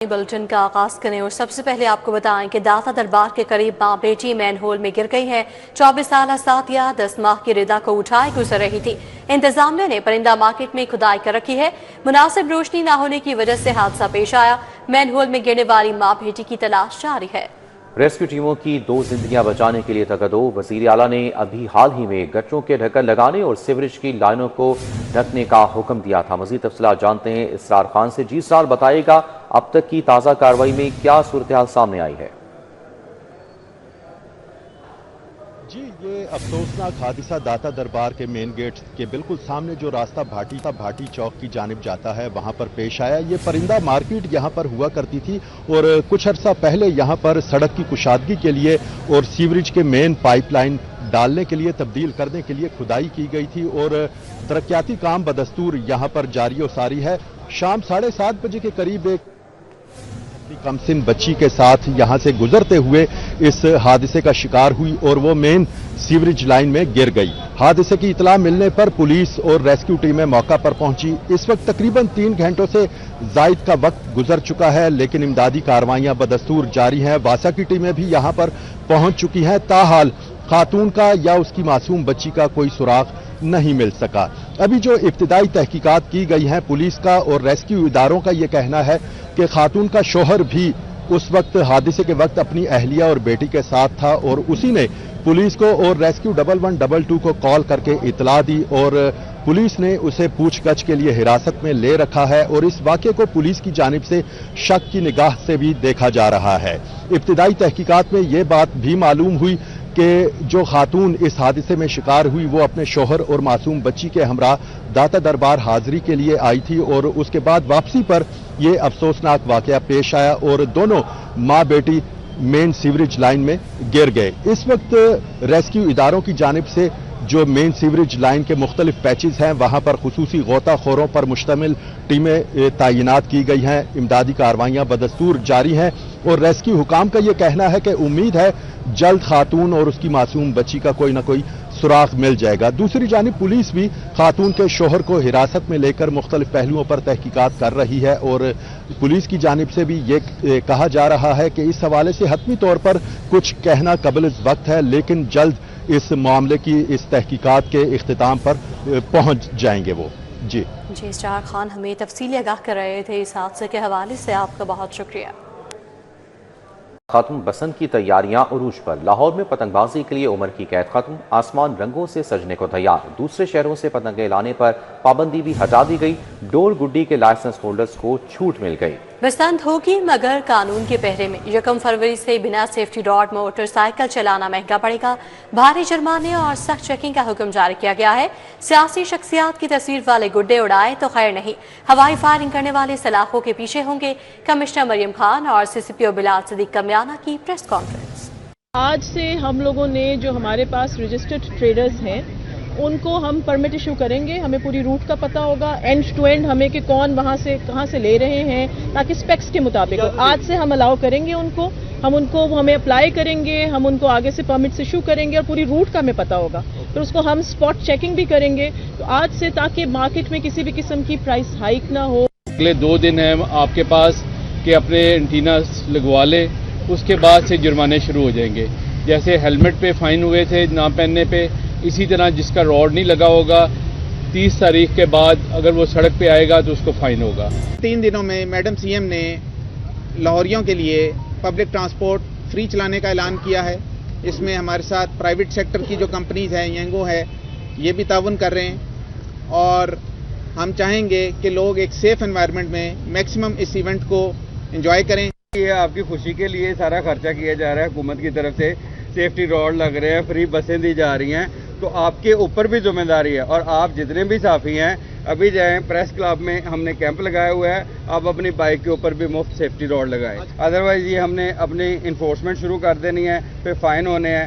Bulletin का आगाज करें और सबसे पहले आपको बताएं कि दाता दरबार के करीब मां बेटी मैन होल में गिर गई है। 24 साल सातिया 10 माह की रिदा को उठाए गुजर रही थी। इंतजामिया ने परिंदा मार्केट में खुदाई कर रखी है। मुनासिब रोशनी न होने की वजह से हादसा पेश आया। मैन होल में गिरने वाली मां बेटी की तलाश जारी है। रेस्क्यू टीमों की 2 जिंदगियां बचाने के लिए तगदो। वजीर आला ने अभी हाल ही में गटरों के ढक्कन लगाने और सीवरेज की लाइनों को ढकने का हुक्म दिया था। मजीद तफसीलात जानते हैं इसरार खान से। जी इसरार, बताइएगा अब तक की ताज़ा कार्रवाई में क्या सूरत हाल सामने आई है? जी, ये अफसोसनाक हादसा दाता दरबार के मेन गेट के बिल्कुल सामने जो रास्ता भाटी चौक की जानिब जाता है वहां पर पेश आया। ये परिंदा मार्केट यहां पर हुआ करती थी और कुछ अर्सा पहले यहां पर सड़क की कुशादगी के लिए और सीवरेज के मेन पाइपलाइन डालने के लिए, तब्दील करने के लिए खुदाई की गई थी और तरक्याती काम बदस्तूर यहां पर जारी और सारी है। शाम 7:30 बजे के करीब एक कमसिन बच्ची के साथ यहां से गुजरते हुए इस हादसे का शिकार हुई और वो मेन सीवरेज लाइन में गिर गई। हादसे की इतला मिलने पर पुलिस और रेस्क्यू टीमें मौका पर पहुंची। इस वक्त तकरीबन 3 घंटों से जायद का वक्त गुजर चुका है, लेकिन इमदादी कार्रवाइयां बदस्तूर जारी हैं। वासा की टीमें भी यहां पर पहुंच चुकी हैं। ताहाल खातून का या उसकी मासूम बच्ची का कोई सुराग नहीं मिल सका। अभी जो इब्तिदाई तहकीकात की गई हैं, पुलिस का और रेस्क्यू इदारों का यह कहना है कि खातून का शोहर भी उस वक्त हादसे के वक्त अपनी अहलिया और बेटी के साथ था और उसी ने पुलिस को और रेस्क्यू 1122 को कॉल करके इतला दी और पुलिस ने उसे पूछगछ के लिए हिरासत में ले रखा है और इस वाक़े को पुलिस की जानिब से शक की निगाह से भी देखा जा रहा है। इब्तिदाई तहकीकात में ये बात भी मालूम हुई कि जो खातून इस हादसे में शिकार हुई वो अपने शोहर और मासूम बच्ची के हमरा दाता दरबार हाजिरी के लिए आई थी और उसके बाद वापसी पर यह अफसोसनाक वाकया पेश आया और दोनों मां बेटी मेन सीवरेज लाइन में गिर गए। इस वक्त रेस्क्यू इदारों की जानिब से जो मेन सीवरेज लाइन के मुख्तलिफ पैचेज हैं वहां पर खुसूसी गोताखोरों पर मुश्तमिल टीमें तैनात की गई हैं। इमदादी कार्रवाइयां बदस्तूर जारी हैं और रेस्क्यू हुकाम का यह कहना है कि उम्मीद है जल्द खातून और उसकी मासूम बच्ची का कोई ना कोई सुराग मिल जाएगा। दूसरी जानिब पुलिस भी खातून के शोहर को हिरासत में लेकर मुख्तलिफ पहलुओं पर तहकीकात कर रही है और पुलिस की जानिब से भी ये कहा जा रहा है कि इस हवाले से हतमी तौर पर कुछ कहना कबल वक्त है, लेकिन जल्द इस मामले की इस तहकीकात के इख्तिताम पर पहुंच जाएंगे वो। जी इसरार खान हमें तफसीली आगाह कर रहे थे इस हादसे के हवाले से, आपका बहुत शुक्रिया। खत्म बसंत की तैयारियां उरूज पर। लाहौर में पतंगबाजी के लिए उम्र की कैद खत्म। आसमान रंगों से सजने को तैयार। दूसरे शहरों से पतंगे लाने पर पाबंदी भी हटा दी गई। डोर गुड्डी के लाइसेंस होल्डर्स को छूट मिल गई। बसंत होगी मगर कानून के पहरे में। 1 फरवरी से बिना सेफ्टी रॉड मोटरसाइकिल चलाना महंगा पड़ेगा। भारी जुर्माने और सख्त चेकिंग का हुक्म जारी किया गया है। सियासी शख्सियात की तस्वीर वाले गुड्डे उड़ाए तो खैर नहीं, हवाई फायरिंग करने वाले सलाखों के पीछे होंगे। कमिश्नर मरियम खान और CCPO बिलाल सदीक कमियाना की प्रेस कॉन्फ्रेंस। आज से हम लोगों ने जो हमारे पास रजिस्टर्ड ट्रेडर्स हैं उनको हम परमिट इशू करेंगे। हमें पूरी रूट का पता होगा, एंड टू एंड हमें कि कौन वहां से कहां से ले रहे हैं, ताकि स्पेक्स के मुताबिक हो। आज से हम अलाउ करेंगे उनको, हमें अप्लाई करेंगे, हम उनको आगे से परमिट्स इशू करेंगे और पूरी रूट का हमें पता होगा। फिर उसको हम स्पॉट चेकिंग भी करेंगे तो आज से, ताकि मार्केट में किसी भी किस्म की प्राइस हाइक ना हो। अगले 2 दिन है आपके पास कि अपने एंटीना लगवा ले, उसके बाद से जुर्माने शुरू हो जाएंगे। जैसे हेलमेट पे फाइन हुए थे ना पहनने पे, इसी तरह जिसका रॉड नहीं लगा होगा 30 तारीख के बाद अगर वो सड़क पे आएगा तो उसको फाइन होगा। 3 दिनों में मैडम CM ने लाहौरियों के लिए पब्लिक ट्रांसपोर्ट फ्री चलाने का ऐलान किया है। इसमें हमारे साथ प्राइवेट सेक्टर की जो कंपनीज हैं, येंगो है, ये भी ताउन कर रहे हैं और हम चाहेंगे कि लोग एक सेफ एनवायरनमेंट में मैक्सिमम इस इवेंट को एंजॉय करें। ये आपकी खुशी के लिए सारा खर्चा किया जा रहा है हुकूमत की तरफ से। सेफ्टी रॉड लग रहे हैं, फ्री बसें दी जा रही हैं, तो आपके ऊपर भी जिम्मेदारी है और आप जितने भी साफी हैं अभी जाएं प्रेस क्लब में, हमने कैंप लगाया हुआ है। आप अपनी बाइक के ऊपर भी मुफ्त सेफ्टी रॉड लगाएं, अदरवाइज ये हमने अपनी इन्फोर्समेंट शुरू कर देनी है, फिर फाइन होने हैं।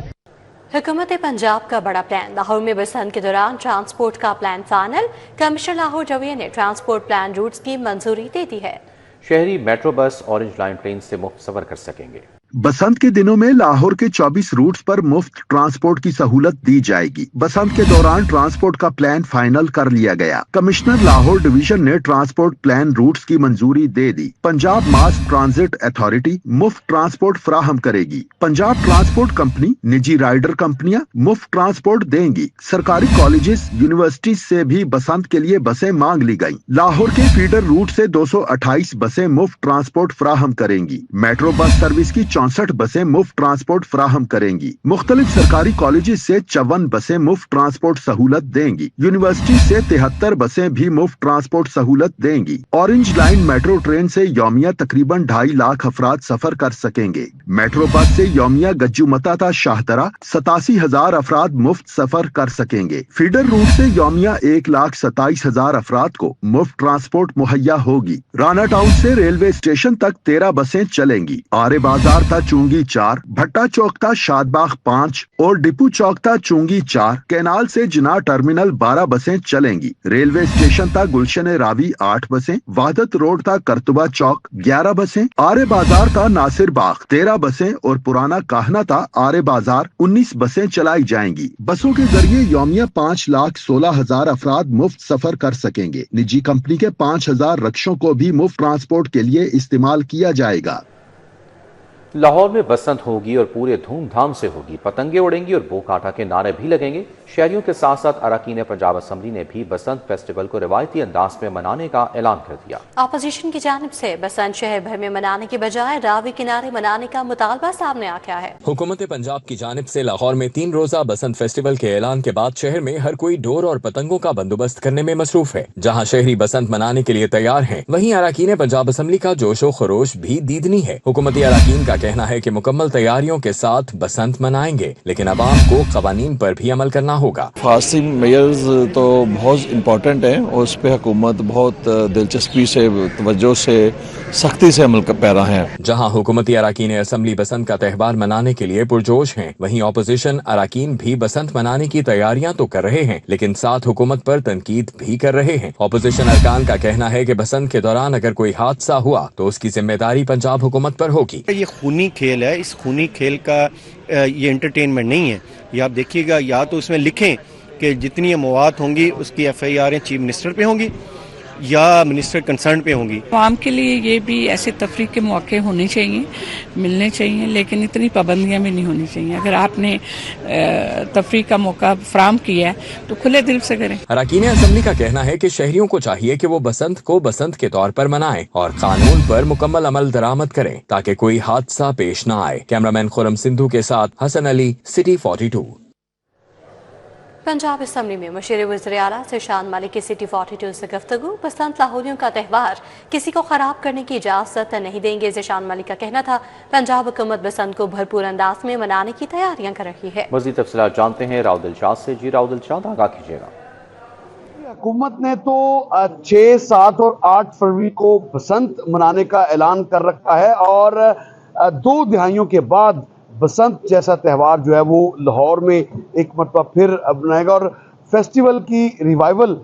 हुकूमत पंजाब का बड़ा प्लान। लाहौर में बसंत के दौरान ट्रांसपोर्ट का प्लान फाइनल। कमिश्नर लाहौर जविया ने ट्रांसपोर्ट प्लान रूट्स की मंजूरी दे दी है। शहरी metro bus orange line train से मुफ्त सफर कर सकेंगे। बसंत के दिनों में लाहौर के 24 रूट्स पर मुफ्त ट्रांसपोर्ट की सहूलत दी जाएगी। बसंत के दौरान ट्रांसपोर्ट का प्लान फाइनल कर लिया गया। कमिश्नर लाहौर डिवीजन ने ट्रांसपोर्ट प्लान रूट्स की मंजूरी दे दी। पंजाब मास ट्रांजिट अथॉरिटी मुफ्त ट्रांसपोर्ट फराहम करेगी। पंजाब ट्रांसपोर्ट कंपनी निजी राइडर कंपनियां मुफ्त ट्रांसपोर्ट देंगी। सरकारी कॉलेजेस यूनिवर्सिटी से भी बसंत के लिए बसें मांग ली गयी। लाहौर के फीडर रूट से 228 बसें मुफ्त ट्रांसपोर्ट फराहम करेंगी। मेट्रो बस सर्विस की 64 बसें मुफ्त ट्रांसपोर्ट फराहम करेंगी। मुख्तलिफ सरकारी कॉलेजेस से 54 बसें मुफ्त ट्रांसपोर्ट सहूलत देंगी। यूनिवर्सिटी से 73 बसें भी मुफ्त ट्रांसपोर्ट सहूलत देंगी। ऑरेंज लाइन मेट्रो ट्रेन से यौमिया तकरीबन 2.5 लाख अफराद सफर कर सकेंगे। मेट्रो बस से यौमिया गज्जूमता ता शाहदरा 87,000 अफराद मुफ्त सफर कर सकेंगे। फीडर रूट से यौमिया 1,27,000 अफराद को मुफ्त ट्रांसपोर्ट मुहैया होगी। राना टाउन से रेलवे स्टेशन तक 13 बसें चलेंगी। आरे बाजार ता चुंगी 4, भट्टा चौक ता शादबाग 5 और डिपू चौक ता चुंगी 4, कैनाल से जिना टर्मिनल 12 बसें चलेंगी। रेलवे स्टेशन ता गुलशन रावी 8 बसें, वादत रोड ता करतुबा चौक 11 बसें, आरे बाजार ता नासिर बाग 13 बसें और पुराना काहना ता आरे बाजार 19 बसें चलाई जाएंगी। बसों के जरिए यौमिया 5,16,000 अफराद मुफ्त सफर कर सकेंगे। निजी कंपनी के 5,000 रक्षों को भी मुफ्त ट्रांसपोर्ट के लिए इस्तेमाल किया जाएगा। लाहौर में बसंत होगी और पूरे धूमधाम से होगी। पतंगे उड़ेंगी और बोकाटा के नारे भी लगेंगे। शहरियों के साथ साथ अरकान पंजाब असम्बली ने भी बसंत फेस्टिवल को रिवायती अंदाज में मनाने का ऐलान कर दिया। अपोजिशन की जानिब से बसंत शहर भर में मनाने के बजाय रावी किनारे मनाने का मुतालबा सामने आ गया है। हुकूमत पंजाब की जानिब से लाहौर में 3 रोजा बसंत फेस्टिवल के ऐलान के बाद शहर में हर कोई डोर और पतंगों का बंदोबस्त करने में मसरूफ है। जहाँ शहरी बसंत मनाने के लिए तैयार हैं, वहीं अरकान पंजाब असम्बली का जोशो खरोश भी दीदनी है। हुकूमती अरकान का कहना है कि मुकम्मल तैयारियों के साथ बसंत मनाएंगे, लेकिन अवाम को कवानीन पर भी अमल करना होगा। फास्टिंग मेयर्स तो बहुत इम्पोर्टेंट है और उस पर हुकूमत बहुत दिलचस्पी से, तवज्जो से, सख्ती से अमल कर पैरा है। जहां हुकूमती अरकान असम्बली बसंत का त्यौहार मनाने के लिए पुरजोश हैं, वहीं अपोजिशन अरकान भी बसंत मनाने की तैयारियां तो कर रहे हैं, लेकिन साथ हुकूमत पर तनकीद भी कर रहे हैं। अपोजिशन अरकान का कहना है कि बसंत के दौरान अगर कोई हादसा हुआ तो उसकी जिम्मेदारी पंजाब हुकूमत पर होगी। ये खूनी खेल है, इस खूनी खेल का ये एंटरटेनमेंट नहीं है। ये आप देखिएगा, या तो उसमें लिखें कि जितनी मवाद होंगी उसकी FIR चीफ मिनिस्टर पे होंगी या मिनिस्टर कंसर्न पे होंगी। आवाम के लिए ये भी ऐसे तफरीक के मौके होने चाहिए, मिलने चाहिए, लेकिन इतनी पाबंदियां भी नहीं होनी चाहिए। अगर आपने तफरीक का मौका फराम किया है तो खुले दिल से करें। अरकान असम्बली का कहना है कि शहरियों को चाहिए कि वो बसंत को बसंत के तौर पर मनाएं और कानून पर मुकम्मल अमल दरामद करें ताकि कोई हादसा पेश न आए। कैमरामैन खुरम सिंधु के साथ हसन अली, सिटी 42। पंजाब असम्बली में मुशीर वज़ीर आला ज़ीशान मलिक की सिटी 42 से गुफ्तगू। बसंत लाहौरियों का त्यौहार किसी को ख़राब करने की इजाज़त नहीं देंगे। ज़ीशान मलिक का कहना था पंजाब हुकूमत बसंत को भरपूर अंदाज में मनाने की तैयारियां कर रही है। मज़ीद तफ़सीलात जानते हैं राव दिलशाद से। जी राव दिलशाद, आगाह कीजिएगा। हुकूमत ने तो 6, 7 और 8 फरवरी को बसंत मनाने का ऐलान कर रखा है और 2 दहाइयों के बाद बसंत जैसा त्यौहार जो है वो लाहौर में एक मरतबा फिर बनाएगा और फेस्टिवल की रिवाइवल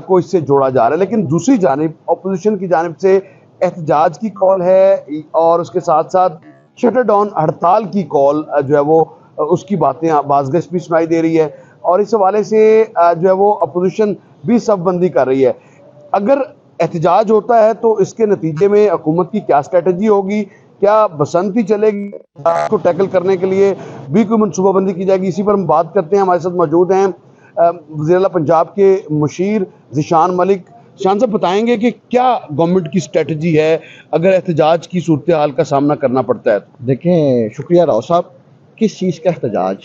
को इससे जोड़ा जा रहा है। लेकिन दूसरी जानिब अपोजिशन की जानिब से एहतजाज की कॉल है और उसके साथ साथ शटर डाउन हड़ताल की कॉल जो है वो उसकी बातें बाज़गश भी सुनाई दे रही है और इस हवाले से जो है वो अपोजिशन भी सफबंदी कर रही है। अगर एहतजाज होता है तो इसके नतीजे में हुकूमत की क्या स्ट्रेटजी होगी, क्या बसंत ही चलेगी, को टैकल करने के लिए भी कोई मनसूबाबंदी की जाएगी, इसी पर हम बात करते हैं। हमारे साथ मौजूद हैं वज़ीर आला पंजाब के मुशीर ज़ीशान मलिक। शान साहब बताएंगे कि क्या गवर्नमेंट की स्ट्रेटजी है अगर एहतजाज की सूरत हाल का सामना करना पड़ता है? देखें, शुक्रिया राव साहब। किस चीज़ का एहतजाज?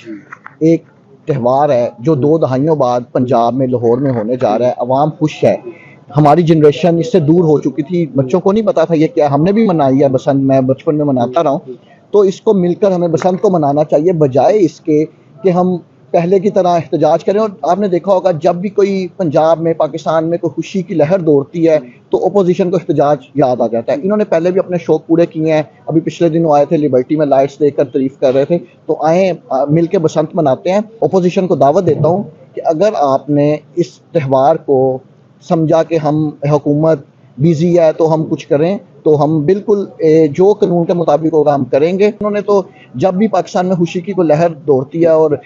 एक त्यौहार है जो 2 दहाइयों बाद पंजाब में लाहौर में होने जा रहा है। अवाम खुश है, हमारी जनरेशन इससे दूर हो चुकी थी, बच्चों को नहीं पता था ये क्या। हमने भी मनाई है बसंत, मैं बचपन में मनाता रहा हूँ। तो इसको मिलकर हमें बसंत को मनाना चाहिए बजाय इसके कि हम पहले की तरह एहतजाज करें। और आपने देखा होगा जब भी कोई पंजाब में, पाकिस्तान में कोई खुशी की लहर दौड़ती है तो अपोजिशन को एहतजाज याद आ जाता है। इन्होंने पहले भी अपने शौक पूरे किए हैं। अभी पिछले दिनों आए थे, लिबर्टी में लाइट्स देखकर तारीफ कर रहे थे। तो आए मिल के बसंत मनाते हैं। अपोजिशन को दावत देता हूँ कि अगर आपने इस त्यौहार को समझा कि हम हुकूमत बिजी है तो हम कुछ करें, तो हम बिल्कुल जो कानून के मुताबिक होगा हम करेंगे। उन्होंने तो जब भी पाकिस्तान में खुशी की कोई लहर दौड़ती है और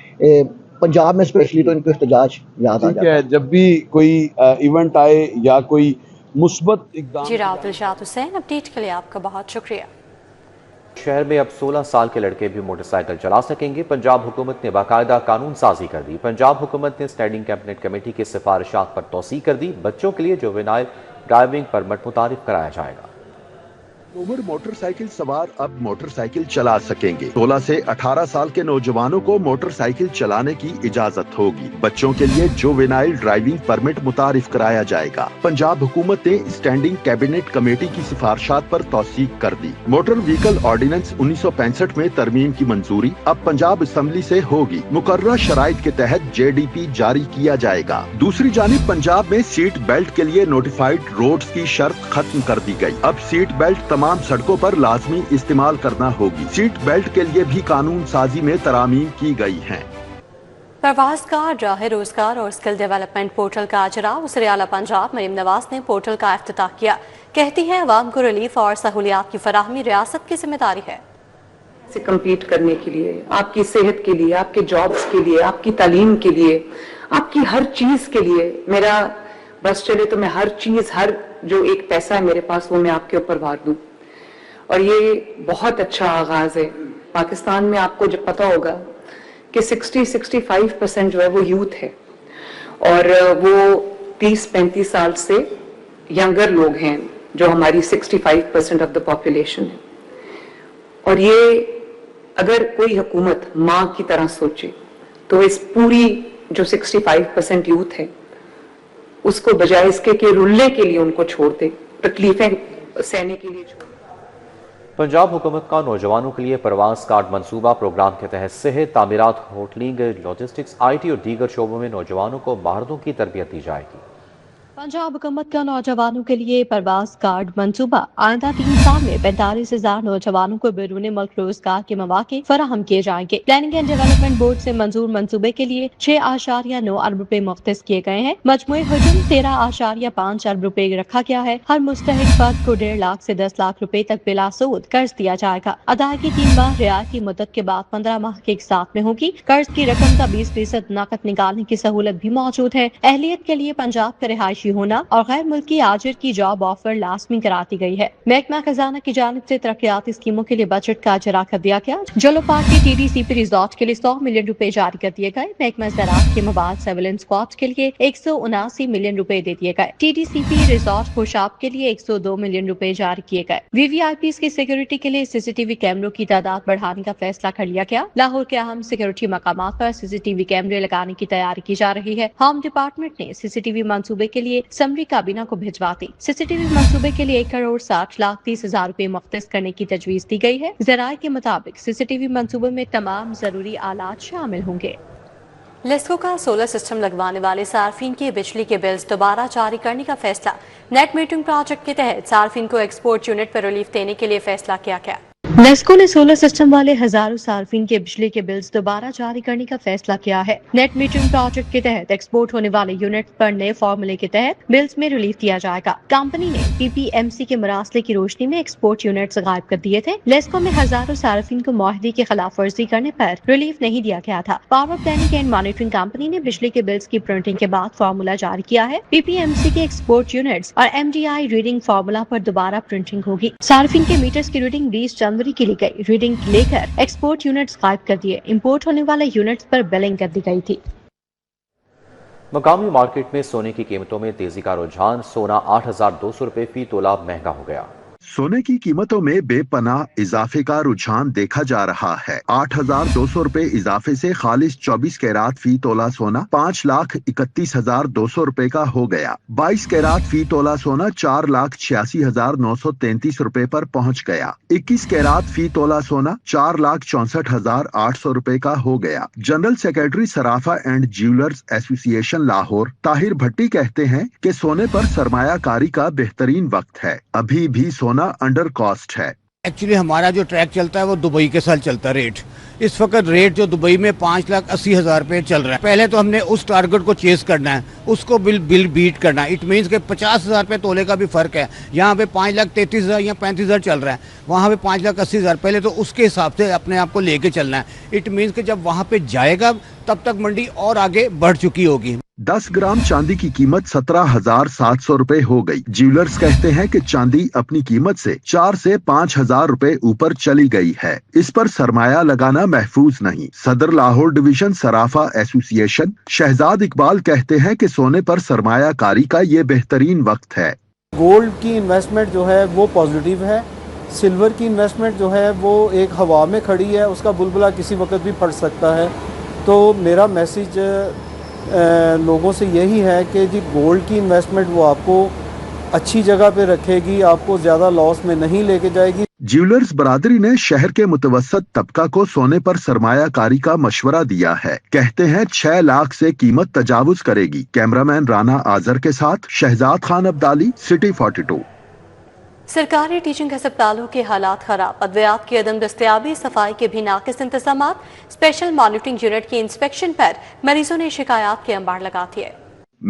पंजाब में स्पेशली तो इनको एहतजाज याद आ जाता है। जब भी कोई इवेंट आए या कोई मुस्बत इक़दाम। जी राव दिलशाद हुसैन, अपडेट के लिए आपका बहुत शुक्रिया। शहर में अब 16 साल के लड़के भी मोटरसाइकिल चला सकेंगे। पंजाब हुकूमत ने बाकायदा कानून साजी कर दी। पंजाब हुकूमत ने स्टैंडिंग कैबिनेट कमेटी की सिफारिशात पर तौसीह कर दी। बच्चों के लिए जुवेनाइल ड्राइविंग परमिट मुतारिफ कराया जाएगा। उम्र मोटरसाइकिल सवार अब मोटरसाइकिल चला सकेंगे। 16 से 18 साल के नौजवानों को मोटरसाइकिल चलाने की इजाजत होगी। बच्चों के लिए जुवेनाइल ड्राइविंग परमिट मुतारिफ कराया जाएगा। पंजाब हुकूमत ने स्टैंडिंग कैबिनेट कमेटी की सिफारिशात पर तौसीह कर दी। मोटर व्हीकल ऑर्डिनेंस 1965 में तरमीम की मंजूरी अब पंजाब असेंबली से होगी। मुकर्रर शराइत के तहत JDP जारी किया जाएगा। दूसरी जानिब पंजाब में सीट बेल्ट के लिए नोटिफाइड रोड्स की शर्त खत्म कर दी गई। अब सीट बेल्ट तमाम सड़कों पर लाजमी इस्तेमाल करना होगी। सीट बेल्ट के लिए भी कानून साजी में तरामीम की गई हैं। परवाज का राह रोजगार और स्किल डेवलपमेंट पोर्टल का अजरा वज़ीर आला पंजाब मरीम नवाज ने पोर्टल का इफ्तिताह किया। कहती हैं अवाम को रिलीफ और सहूलियात की फराहमी रियासत की जिम्मेदारी है। से कम्पीट करने के लिए, आपकी सेहत के लिए, आपके जॉब्स के लिए, आपकी तालीम के लिए, आपकी हर चीज के लिए मेरा बस चले तो मैं हर चीज, हर जो एक पैसा है मेरे पास वो मैं आपके ऊपर वार दूं। और ये बहुत अच्छा आगाज है। पाकिस्तान में आपको जब पता होगा कि 60-65% जो है वो यूथ है और वो 30-35 साल से यंगर लोग हैं जो हमारी 65% ऑफ द पॉपुलेशन है। और ये अगर कोई हुकूमत माँ की तरह सोचे तो इस पूरी जो 65% यूथ है उसको बजाय इसके कि रुलने के लिए उनको छोड़ दे, तकलीफें सहने के लिए छोड़। पंजाब हुकूमत का नौजवानों के लिए परवाज कार्ड मंसूबा प्रोग्राम के तहत सेहत, तामीरात, होटलिंग, लॉजिस्टिक्स, IT और दीगर शोबों में नौजवानों को महारतों की तरबियत दी जाएगी। पंजाब हुकूमत का नौजवानों के लिए परवाज कार्ड मंसूबा आइंदा 3 साल में 45,000 नौजवानों को बैरून मुल्क रोजगार के मौके फराहम किए जाएंगे। प्लानिंग एंड डेवलपमेंट बोर्ड से मंजूर मंसूबे के लिए 6.9 अरब रुपए मुख्तस किए गए हैं। मजमूई हजम 13.5 अरब रुपए रखा गया है। हर मुस्तहिक फर्द को 1.5 लाख से 10 लाख रुपए तक बिला सूद कर्ज दिया जाएगा। अदायगी 3 माह रियायती मुद्दत के बाद 15 माह के एक साथ में होगी। कर्ज की रकम का 20% नकद निकालने की सहूलत भी मौजूद है। अहलियत के लिए पंजाब का रिहायशी होना और गैर मुल्की आजिर की जॉब ऑफर लाजमी करा दी गई है। महकमा खजाना की जानिब से तरक्याती स्कीमों के लिए बजट का अजरा कर दिया गया। जलो पार्क के TDCP रिजॉर्ट के लिए 100 मिलियन रुपए जारी कर दिए गए। महकमा ज़राअत के मवाद सर्विलेंस स्क्वाड के लिए 179 मिलियन रुपए दे दिए गए। TDCP रिजॉर्ट खुशाब के लिए 102 मिलियन रुपए जारी किए गए। VVIPs की सिक्योरिटी के लिए CCTV कैमरों की तादाद बढ़ाने का फैसला कर लिया गया। लाहौर के अहम सिक्योरिटी मकामात पर CCTV कैमरे लगाने की तैयारी की जा रही है। होम डिपार्टमेंट ने CCTV मंसूबे के लिए समरी काबीना को भिजवा दी। CCTV मंसूबे के लिए 1,60,30,000 रुपए मुख्तस करने की तजवीज दी गई है। ज़राए के मुताबिक CCTV मंसूबे में तमाम जरूरी आलात शामिल होंगे। लेस्को का सोलर सिस्टम लगवाने वाले सार्फिन के बिजली के बिल्स दोबारा जारी करने का फैसला। नेट मीटरिंग प्रोजेक्ट के तहत सार्फिन को एक्सपोर्ट यूनिट पर रिलीफ देने के लिए फैसला किया गया। लेस्को ने सोलर सिस्टम वाले हजारों सार्फिन के बिजली के बिल्स दोबारा जारी करने का फैसला किया है। नेट मीटरिंग प्रोजेक्ट के तहत एक्सपोर्ट होने वाले यूनिट पर नए फॉर्मूले के तहत बिल्स में रिलीफ दिया जाएगा। कंपनी ने PPMC के मरासले की रोशनी में एक्सपोर्ट यूनिट्स गायब कर दिए थे। लेस्को में हजारों सार्फिन को मुआहदे की खिलाफ वर्जी करने पर रिलीफ नहीं दिया गया था। Power planning and monitoring company ने बिजली के बिल्स की प्रिंटिंग के बाद फॉर्मूला जारी किया है। PPMC के एक्सपोर्ट यूनिट्स और MDI रीडिंग फॉर्मूला पर दोबारा प्रिंटिंग होगी। सार्फिन के मीटर्स की रीडिंग 20 जनवरी की ली गई। रीडिंग लेकर एक्सपोर्ट यूनिट्स गायब कर दिए। इंपोर्ट होने वाले यूनिट्स पर बिलिंग कर दी गई थी। मकामी मार्केट में सोने की कीमतों में तेजी का रुझान। सोना 8,200 रुपए फी तोला महंगा हो गया। सोने की कीमतों में बेपनाह इजाफे का रुझान देखा जा रहा है। 8,200 रुपए इजाफे से खालिस 24 कैरात फी तोला सोना 5,31,200 रुपए का हो गया। 22 कैरात फी तोला सोना 4,86,933 रुपए पर पहुंच गया। 21 कैरात फी तोला सोना 4,64,800 रुपए का हो गया। जनरल सेक्रेटरी सराफा and jewellers association Lahore Tahir Bhatti कहते हैं कि सोने पर सरमायाकारी का बेहतरीन वक्त है। अभी भी सोना अंडर कॉस्ट है। ایکچولی ہمارا جو ٹریک چلتا ہے وہ دبئی کے ساتھ چلتا ہے ریٹ. اس وقت ریٹ جو دبئی میں 5,80,000 روپے چل رہا ہے. پہلے تو ہم نے اس ٹارگٹ کو چیز کرنا ہے, اس کو بل بیٹ کرنا ہے. اٹ مینس کہ 50,000 روپے تولے کا بھی فرق ہے. یہاں پہ 5,33,000 یا 35,000 چل رہا ہے, وہاں پہ 5,80,000. پہلے تو اس کے حساب سے اپنے آپ کو لے کے چلنا ہے. اٹ مینس کہ جب وہاں پہ جائے گا تب تک منڈی اور آگے بڑھ چکی ہوگی. 10 گرام چاندی کی قیمت 17,700 روپے ہو گئی. جیولرز کہتے ہیں کہ چاندی اپنی قیمت سے 4 سے 5,000 روپے اوپر چلی گئی ہے. اس پر سرمایہ لگانا محفوظ نہیں. صدر لاہور ڈویژن صرافہ ایسوسی ایشن شہزاد اقبال کہتے ہیں کہ سونے پر سرمایہ کاری کا یہ بہترین وقت ہے. گولڈ کی انویسٹمنٹ جو ہے وہ پازیٹیو ہے. سلور کی انویسٹمنٹ جو ہے وہ ایک ہوا میں کھڑی ہے, اس کا بلبلہ کسی وقت بھی پھٹ سکتا ہے. تو میرا میسیج لوگوں سے یہی ہے کہ جی گولڈ کی انویسٹمنٹ وہ آپ کو اچھی جگہ پہ رکھے گی, آپ کو زیادہ لاس میں نہیں لے کے جائے گی. جیولرز برادری نے شہر کے متوسط طبقہ کو سونے پر سرمایہ کاری کا مشورہ دیا ہے. کہتے ہیں 6 لاکھ سے قیمت تجاوز کرے گی. کیمرامین رانا آزر کے ساتھ شہزاد خان عبدالی, سٹی 42. سرکاری ٹیچنگ ہسپتالوں کے حالات خراب, ادویات کی عدم دستیابی, صفائی کے بھی ناقص انتظامات. اسپیشل مانیٹرنگ یونٹ کی انسپیکشن پر مریضوں نے شکایات کے انبار لگا دیے.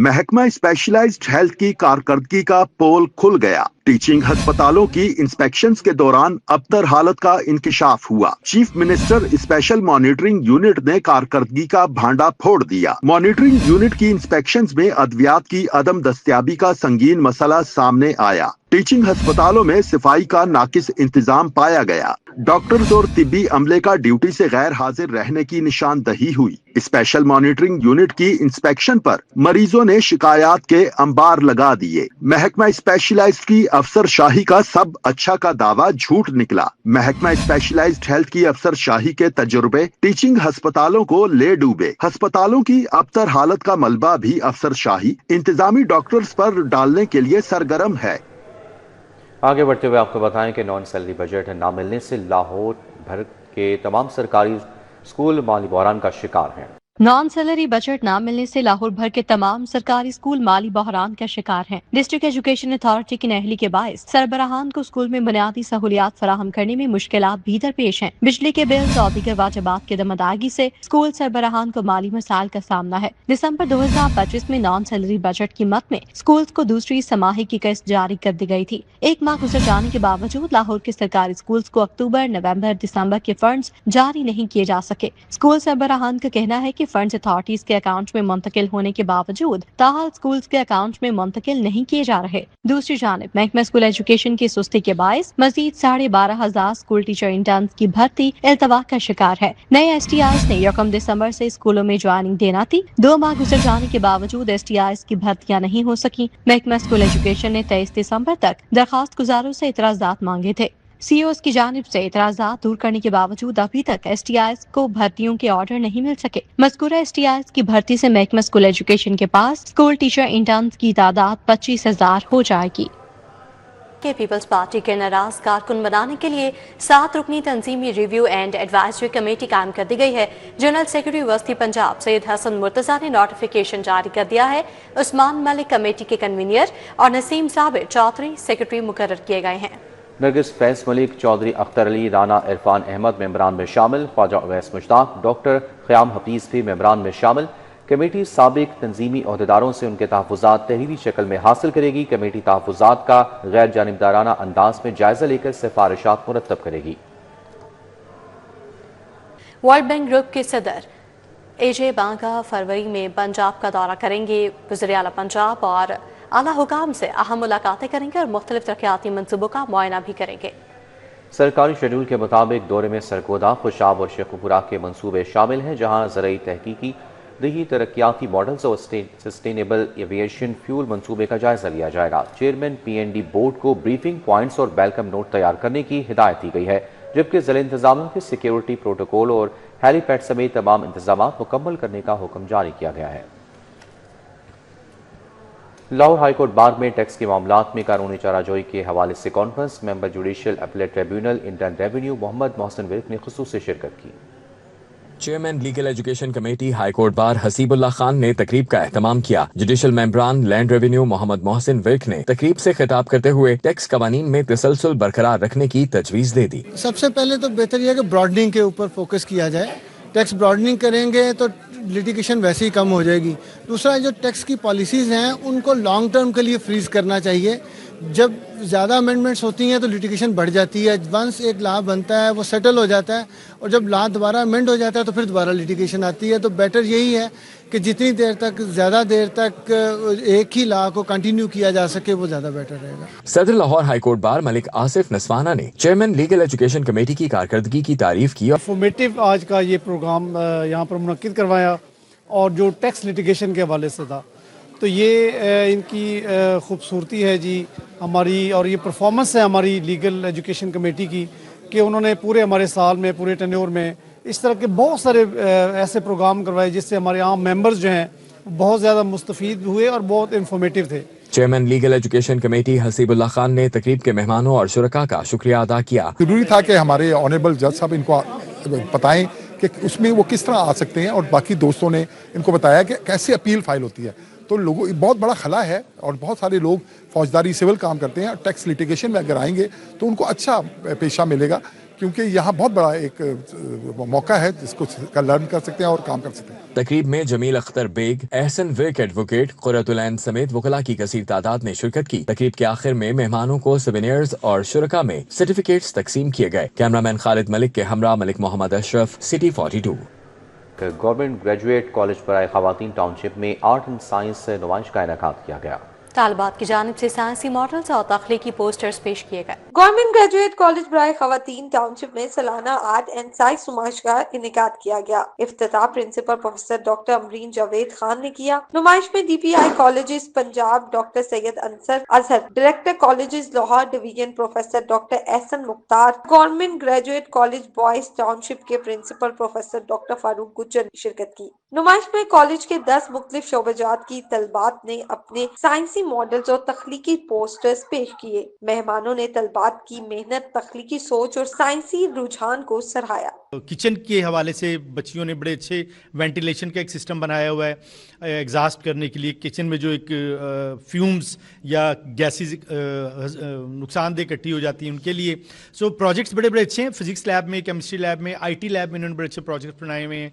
محکمہ اسپیشلائزڈ ہیلتھ کی کارکردگی کا پول کھل گیا. ٹیچنگ ہسپتالوں کی انسپیکشنز کے دوران ابتر حالت کا انکشاف ہوا. Chief minister special monitoring unit نے کارکردگی کا بھانڈا پھوڑ دیا. مانیٹرنگ یونٹ کی انسپیکشنز میں ادویات کی عدم دستیابی کا سنگین مسئلہ سامنے آیا. ٹیچنگ ہسپتالوں میں صفائی کا ناقص انتظام پایا گیا. ڈاکٹرز اور طبی عملے کا ڈیوٹی سے غیر حاضر رہنے کی نشاندہی ہوئی. اسپیشل مانیٹرنگ یونٹ کی انسپیکشن پر مریضوں نے شکایات کے انبار لگا دیے. محکمہ اسپیشلائزڈ کی افسر شاہی کا سب اچھا کا دعویٰ جھوٹ نکلا. محکمہ اسپیشلائزڈ ہیلتھ کی افسر شاہی کے تجربے ٹیچنگ ہسپتالوں کو لے ڈوبے. ہسپتالوں کی ابتر حالت کا ملبہ بھی افسر شاہی انتظامی ڈاکٹرز پر ڈالنے کے لیے سرگرم ہے. آگے بڑھتے ہوئے آپ کو بتائیں کہ نان سیلری بجٹ نہ ملنے سے لاہور بھر کے تمام سرکاری اسکول مالی بحران کا شکار ہیں. نان سیلری بجٹ نہ ملنے سے لاہور بھر کے تمام سرکاری اسکول مالی بحران کا شکار ہیں. ڈسٹرکٹ ایجوکیشن اتھارٹی کی نااہلی کے باعث سربراہان کو اسکول میں بنیادی سہولیات فراہم کرنے میں مشکلات بھی درپیش ہیں. بجلی کے بلز اور دیگر واجبات کی عدم ادائیگی سے اسکول سربراہان کو مالی مسائل کا سامنا ہے. دسمبر 2025 میں نان سیلری بجٹ کی مد میں اسکولز کو دوسری سماہی کی قسط جاری کر دی گئی تھی. 1 ماہ گزر جانے کے باوجود لاہور کے سرکاری اسکولز کو اکتوبر، نومبر، دسمبر کے فنڈز جاری نہیں کیے جا سکے. اسکول سربراہان کا کہنا ہے کہ فنڈز اتھارٹیز کے اکاؤنٹ میں منتقل ہونے کے باوجود تاحال اسکولز کے اکاؤنٹ میں منتقل نہیں کیے جا رہے. دوسری جانب محکمہ اسکول ایجوکیشن کی سستی کے باعث مزید 12,500 اسکول ٹیچر انٹرنز کی بھرتی التوا کا شکار ہے. نئے ایس ٹی آئیز نے 1 دسمبر سے اسکولوں میں جوائننگ دینا تھی. 2 ماہ گزر جانے کے باوجود ایس ٹی آئیز کی بھرتیاں نہیں ہو سکی. محکمہ اسکول ایجوکیشن نے 23 دسمبر تک درخواست گزاروں سے اعتراضات مانگے تھے. سی اوز کی جانب سے اعتراضات دور کرنے کے باوجود ابھی تک ایس ٹی آئیز کو بھرتیوں کے آرڈر نہیں مل سکے. مذکورہ ایس ٹی آئیز کی بھرتی سے محکمہ اسکول ایجوکیشن کے پاس اسکول ٹیچر انٹرنز کی تعداد 25,000 ہو جائے گی. پیپلز پارٹی کے ناراض کارکن بنانے کے لیے 7 رکنی تنظیمی ریویو اینڈ ایڈوائزری کمیٹی قائم کر دی گئی ہے. جنرل سیکرٹری وسطی پنجاب سید حسن مرتضیٰ نے نوٹیفیکیشن جاری کر دیا ہے. عثمان ملک کمیٹی کے کنوینر اور نسیم صابر چودھری سیکرٹری مقرر کیے گئے ہیں. نرگس فیض ملک، چودھری اختر علی، رانا عرفان احمد ممبران میں شامل. خواجہ اویس مشتاق، ڈاکٹر قیام حفیظ بھی ممبران میں شامل. کمیٹی سابق تنظیمی عہدیداروں سے ان کے تحفظات تحریری شکل میں حاصل کرے گی. کمیٹی تحفظات کا غیر جانبدارانہ انداز میں جائزہ لے کر سفارشات مرتب کرے گی. ورلڈ بینک گروپ کے صدر اے جے بانگا فروری میں پنجاب کا دورہ کریں گے. وزیر اعلیٰ پنجاب اور اعلیٰ حکام سے اہم ملاقاتیں کریں گے اور مختلف ترقیاتی منصوبوں کا معائنہ بھی کریں گے. سرکاری شیڈول کے مطابق دورے میں سرگودا، خوشاب اور شیخوپورہ کے منصوبے شامل ہیں، جہاں زرعی تحقیقی، دیہی ترقیاتی ماڈلز اور سسٹینیبل ایویشن فیول منصوبے کا جائزہ لیا جائے گا. Chairman P N D board کو بریفنگ پوائنٹس اور ویلکم نوٹ تیار کرنے کی ہدایت دی گئی ہے، جبکہ ضلع انتظامیہ کے سیکیورٹی پروٹوکول اور ہیلی پیڈ سمیت تمام انتظامات مکمل کرنے کا حکم جاری کیا گیا ہے. لاہور ہائی کورٹ بار میں ٹیکس کے معاملات میں قانونی چارہ جوئی کے حوالے سے conference. Member judicial appellate tribunal inland revenue Muhammad Mohsin Virk نے خصوصی شرکت کی. Chairman legal education committee high court bar Haseeb Ullah Khan نے تقریب کا اہتمام کیا۔ جوڈیشل ممبران لینڈ ریونیو محمد محسن ورک نے تقریب سے خطاب کرتے ہوئے ٹیکس قوانین میں تسلسل برقرار رکھنے کی تجویز دے دی۔ سب سے پہلے تو بہتر یہ ہے کہ براڈننگ کے اوپر فوکس کیا جائے، ٹیکس براڈننگ کریں گے تو لٹیگیشن ویسے ہی کم ہو جائے گی۔ دوسرا جو ٹیکس کی پالیسیز ہیں ان کو لانگ ٹرم کے لیے فریز کرنا چاہیے۔ جب زیادہ امینڈمنٹس ہوتی ہیں تو لٹیگیشن بڑھ جاتی ہے، ونس ایک لا بنتا ہے وہ سیٹل ہو جاتا ہے، اور جب لا دوبارہ امینڈ ہو جاتا ہے تو پھر دوبارہ لٹیگیشن آتی ہے۔ تو بیٹر یہی ہے کہ جتنی دیر تک زیادہ دیر تک ایک ہی لا کو کنٹینیو کیا جا سکے وہ زیادہ بیٹر رہے گا۔ صدر لاہور ہائی کورٹ بار ملک آصف نسوانہ نے چیئرمین لیگل ایجوکیشن کمیٹی کی کارکردگی کی تعریف کی۔ انفارمیٹیو آج کا یہ پروگرام یہاں پر منعقد کروایا، اور جو ٹیکس لٹیگیشن کے حوالے سے تھا، تو یہ ان کی خوبصورتی ہے جی ہماری، اور یہ پرفارمنس ہے ہماری لیگل ایجوکیشن کمیٹی کی کہ انہوں نے پورے ہمارے سال میں، پورے ٹینیور میں اس طرح کے بہت سارے ایسے پروگرام کروائے جس سے ہمارے عام ممبرز جو ہیں بہت زیادہ مستفید ہوئے اور بہت انفارمیٹیو تھے۔ Chairman legal education committee Haseeb Ullah Khan نے تقریب کے مہمانوں اور شرکاء کا شکریہ ادا کیا۔ ضروری تھا کہ ہمارے آنریبل جج صاحب ان کو بتائیں کہ اس میں وہ کس طرح آ سکتے ہیں، اور باقی دوستوں نے ان کو بتایا کہ کیسے اپیل فائل ہوتی ہے۔ تو لوگوں بہت بڑا خلا ہے، اور بہت سارے لوگ فوجداری سول کام کرتے ہیں، اور ٹیکس لٹیگیشن میں اگر آئیں گے تو ان کو اچھا پیشہ ملے گا، کیونکہ یہاں بہت بڑا ایک موقع ہے جس کو لرن کر سکتے ہیں اور کام کر سکتے ہیں۔ تقریب میں جمیل اختر بیگ، احسن ورک ایڈوکیٹ، قرۃ العین سمیت وکلاء کی کثیر تعداد نے شرکت کی۔ تقریب کے آخر میں مہمانوں کو سوینئرز اور شرکاء میں سرٹیفکیٹس تقسیم کیے گئے۔ کیمرامین خالد ملک کے ہمراہ ملک محمد اشرف، سٹی 42۔ گورنمنٹ گریجویٹ کالج برائے خواتین ٹاؤن شپ میں آرٹ اینڈ سائنس نمائش کا انعقاد کیا گیا۔ طالبات کی جانب سے سائنسی ماڈلز اور تخلیقی پوسٹرز پیش کیے گئے۔ گورنمنٹ گریجویٹ کالج برائے خواتین ٹاؤن شپ میں سالانہ آرٹ اینڈ سائنس نمائش کا انعقاد کیا گیا۔ افتتاح principal professor doctor Amreen Javed Khan نے کیا۔ نمائش میں D P I colleges Punjab doctor Syed Ansar Azhar, director colleges Lahore division professor doctor Ahsan Mukhtar, government graduate college boys township کے principal professor doctor Farooq Gujjar نے شرکت کی۔ نمائش میں کالج کے 10 مختلف شعبہ جات کی طلبات نے اپنے سائنسی ماڈلز اور تخلیقی پوسٹرز پیش کیے۔ مہمانوں نے طلبات کی محنت، تخلیقی سوچ اور سائنسی رجحان کو سراہا۔ کچن کے حوالے سے بچیوں نے بڑے اچھے وینٹیلیشن کا ایک سسٹم بنایا ہوا ہے ایگزاسٹ کرنے کے لیے، کچن میں جو ایک فیومز یا گیسز نقصان دہ اکٹھی ہو جاتی ہیں ان کے لیے۔ سو پروجیکٹس بڑے اچھے ہیں، فزکس لیب میں، کیمسٹری لیب میں، آئی ٹی لیب میں انہوں نے بڑے اچھے پروجیکٹس بنائے ہوئے ہیں۔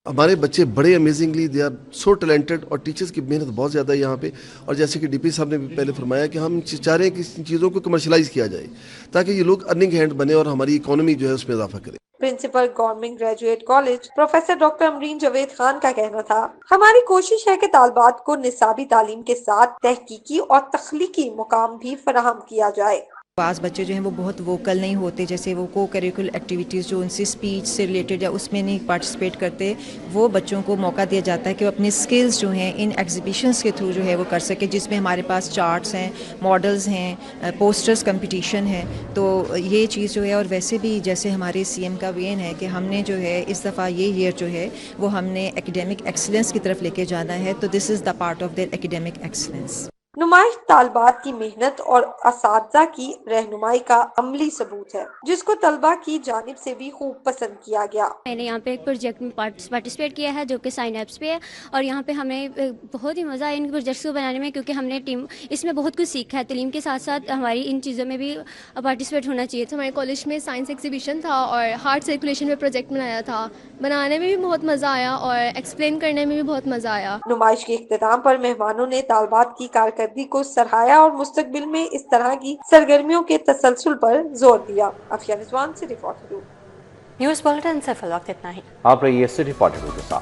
ہمارے بچے بڑے amazingly they are so talented, اور ٹیچرز کی محنت بہت زیادہ ہے یہاں پہ، اور جیسے کہ ڈی پی صاحب نے بھی پہلے فرمایا کہ ہم چاہ رہے ہیں کہ ان چیزوں کو کمرشلائز کیا جائے تاکہ یہ لوگ ارننگ ہینڈ بنے اور ہماری اکانومی جو ہے اس میں اضافہ کرے۔ Principal government graduate college professor doctor Amreen Javed Khan کا کہنا تھا، ہماری کوشش ہے کہ طالبات کو نصابی تعلیم کے ساتھ تحقیقی اور تخلیقی مقام بھی فراہم کیا جائے۔ بعض بچے جو ہیں وہ بہت ووکل نہیں ہوتے، جیسے وہ کو کریکولر ایکٹیویٹیز جو ان سے اسپیچ سے ریلیٹڈ یا اس میں نہیں پارٹیسپیٹ کرتے، وہ بچوں کو موقع دیا جاتا ہے کہ وہ اپنے اسکلز جو ہیں ان ایگزیبیشنز کے تھرو جو ہے وہ کر سکے، جس میں ہمارے پاس چارٹس ہیں، ماڈلز ہیں، پوسٹرز کمپٹیشن ہے۔ تو یہ چیز جو ہے، اور ویسے بھی جیسے ہمارے سی ایم کا وین ہے کہ ہم نے جو ہے اس دفعہ یہ ایئر جو ہے وہ ہم نے ایکیڈیمک ایکسلنس کی طرف لے کے جانا ہے، تو this is the part of their academic excellence. نمائش طالبات کی محنت اور اساتذہ کی رہنمائی کا عملی ثبوت ہے، جس کو طلبہ کی جانب سے بھی خوب پسند کیا گیا۔ میں نے یہاں پہ ایک پروجیکٹ میں پارٹیسپیٹ کیا ہے جو کہ سائن ایپس پہ ہے، اور یہاں پہ ہمیں بہت ہی مزہ آیا ان پروجیکٹس کو بنانے میں، کیونکہ ہم نے ٹیم اس میں بہت کچھ سیکھا ہے۔ تعلیم کے ساتھ ساتھ ہماری ان چیزوں میں بھی پارٹیسپیٹ ہونا چاہیے۔ ہمارے کالج میں سائنس ایگزیبیشن تھا اور ہارٹ سرکولیشن پہ پروجیکٹ بنایا تھا، بنانے میں بھی بہت مزہ آیا اور ایکسپلین کرنے میں بھی بہت مزہ آیا۔ نمائش کے اختتام پر مہمانوں نے طالبات کی کارکردگی کو سراہا اور مستقبل میں اس طرح کی سرگرمیوں کے تسلسل پر زور دیا۔ عافیہ رضوان، سٹی 42 نیوز بلیٹن سے فی الوقت اتنا ہی۔ آپ رہیے سٹی 42 کے ساتھ۔